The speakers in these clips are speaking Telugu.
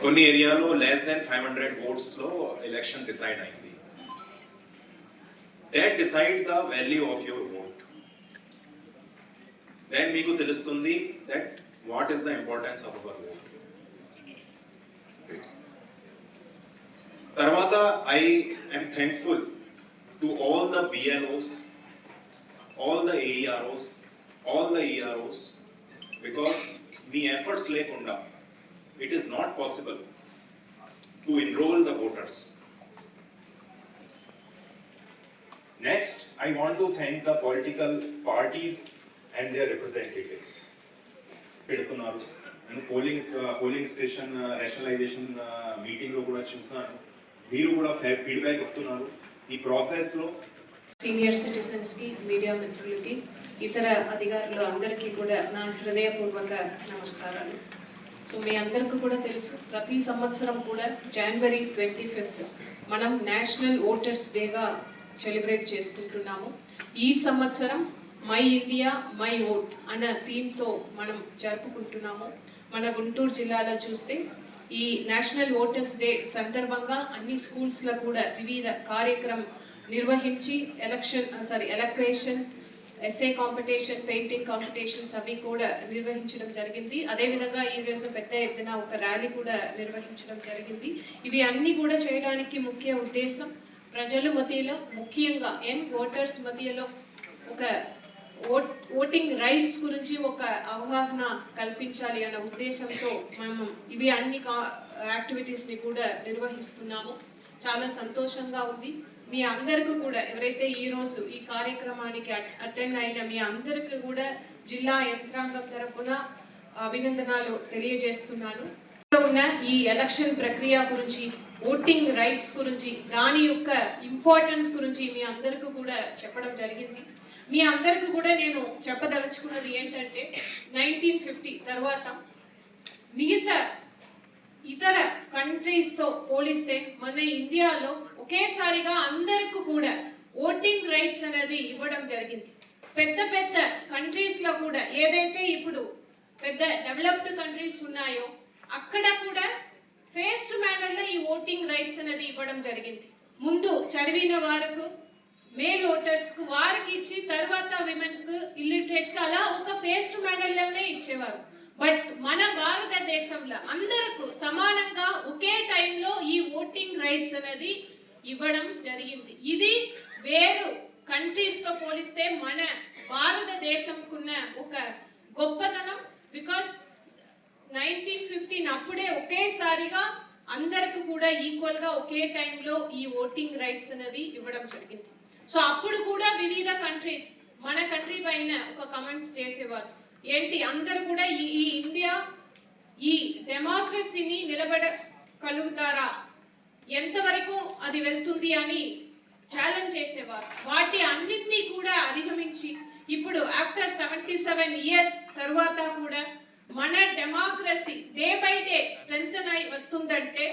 కొన్ని ఏరియాలో less than 500 votes లో ఎలక్షన్ డిసైడ్ అయింది. That decide the value of your vote. Then మీకు తెలుస్తుంది that what is the importance of our vote. తర్వాత I am thankful to all the BLOs, all the AEROs, all the EROs, because me efforts లేకుండా it is not possible to enroll the voters. Next, I want to thank the political parties and their representatives. పెడుతున్నారు నేను పోలింగ్ స్టేషన్ రేషనలైజేషన్ మీటింగ్ లో కూడా చూసాను, మీరు కూడా ఫీడ్బ్యాక్ ఇస్తున్నారు. ఈ ప్రాసెస్ లో సీనియర్ సిటిజన్స్ కి, మీడియా మిత్రులకి, ఇతర అధికారులు అందరికీ కూడా నా హృదయపూర్వక నమస్కారాలు. సో మీ అందరికీ కూడా తెలుసు, ప్రతి సంవత్సరం కూడా జనవరి 25 మనం నేషనల్ ఓటర్స్ డేగా సెలబ్రేట్ చేసుకుంటున్నాము. ఈ సంవత్సరం మై ఇండియా మై ఓట్ అన్న థీమ్తో మనం జరుపుకుంటున్నాము. మన గుంటూరు జిల్లాలో చూస్తే ఈ నేషనల్ ఓటర్స్ డే సందర్భంగా అన్ని స్కూల్స్లో కూడా వివిధ కార్యక్రమం నిర్వహించి ఎలక్వేషన్, ఎస్ఏ కాంపిటీషన్, పెయింటింగ్ కాంపిటీషన్స్ అవి కూడా నిర్వహించడం జరిగింది. అదేవిధంగా ఈ రోజు పెద్ద ఎత్తున ఒక ర్యాలీ కూడా నిర్వహించడం జరిగింది. ఇవి అన్నీ కూడా చేయడానికి ముఖ్య ఉద్దేశం ప్రజల మధ్యలో, ముఖ్యంగా యంగ్ ఓటర్స్ మధ్యలో ఒక ఓటింగ్ రైట్స్ గురించి ఒక అవగాహన కల్పించాలి అన్న ఉద్దేశంతో మనం ఇవి అన్ని యాక్టివిటీస్ని కూడా నిర్వహిస్తున్నాము. చాలా సంతోషంగా ఉంది. మీ అందరికీ కూడా ఎవరైతే ఈరోజు ఈ కార్యక్రమానికి అటెండ్ అయిన మీ అందరికీ కూడా జిల్లా యంత్రాంగం తరఫున అభినందనలు తెలియజేస్తున్నాను. ఉన్న ఈ ఎలక్షన్ ప్రక్రియ గురించి, ఓటింగ్ రైట్స్ గురించి, దాని యొక్క ఇంపార్టెన్స్ గురించి మీ అందరికీ కూడా చెప్పడం జరిగింది. మీ అందరికీ కూడా నేను చెప్పదలుచుకున్నది ఏంటంటే 1950 తర్వాత మిగతా ఇతర కంట్రీస్తో పోలిస్తే మన ఇండియాలో ఒకేసారిగా అందరికీ కూడా ఓటింగ్ రైట్స్ అనేది ఇవ్వడం జరిగింది. పెద్ద పెద్ద కంట్రీస్లో కూడా ఏదైతే ఇప్పుడు పెద్ద డెవలప్డ్ కంట్రీస్ ఉన్నాయో అక్కడ కూడా ఫేస్డ్ మేనర్లో ఈ ఓటింగ్ రైట్స్ అనేది ఇవ్వడం జరిగింది. ముందు చదివిన వారికి, మేల్ ఓటర్స్కు వారికి ఇచ్చి తర్వాత విమెన్స్కు, ఇల్లిటరేట్స్కి అలా ఒక ఫేస్డ్ మేనర్లోనే ఇచ్చేవారు. బట్ మన భారతదేశంలో అందరికీ సమానంగా ఒకే టైంలో ఈ ఓటింగ్ రైట్స్ అనేది ఇవ్వడం జరిగింది. ఇది వేరు కంట్రీస్తో పోలిస్తే మన భారతదేశంకున్న ఒక గొప్పతనం. బికాస్ 1915 అప్పుడే ఒకేసారిగా అందరికి కూడా ఈక్వల్గా ఒకే టైంలో ఈ ఓటింగ్ రైట్స్ అనేది ఇవ్వడం జరిగింది. సో అప్పుడు కూడా వివిధ కంట్రీస్ మన కంట్రీ పైన ఒక కమెంట్స్ చేసేవారు, ఏంటి అందరూ కూడా ఈ ఇండియా ఈ డెమోక్రసీని నిలబడగలుగుతారా, ఎంతవరకు అది వెళ్తుంది అని ఛాలెంజ్ చేసేవారు. వాటి అన్నింటినీ కూడా అధిగమించి ఇప్పుడు ఆఫ్టర్ 77 years తర్వాత కూడా మన democracy day by day strengthen అయి వస్తుందంటే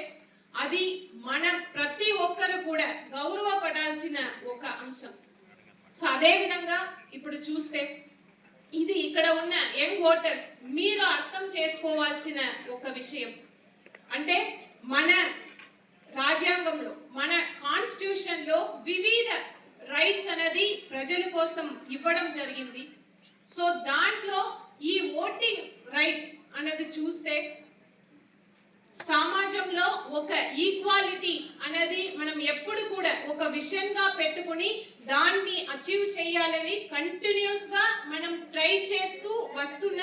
అది మన ప్రతి ఒక్కరు కూడా గౌరవపడాల్సిన ఒక అంశం. సో అదే విధంగా ఇప్పుడు చూస్తే ఇది ఇక్కడ ఉన్న యంగ్ ఓటర్స్ మీరు అర్థం చేసుకోవాల్సిన ఒక విషయం అంటే మన రాజ్యాంగంలో, మన కాన్స్టిట్యూషన్లో వివిధ రైట్స్ అనేది ప్రజల కోసం ఇవ్వడం జరిగింది. సో దాంట్లో ఈ ఓటింగ్ రైట్స్ అనేది చూస్తే సమాజంలో ఒక ఈక్వాలిటీ అనేది మనం ఎప్పుడు కూడా ఒక విషయంగా పెట్టుకుని దాన్ని అచీవ్ చేయాలని కంటిన్యూస్ గా మనం ట్రై చేస్తూ వస్తున్న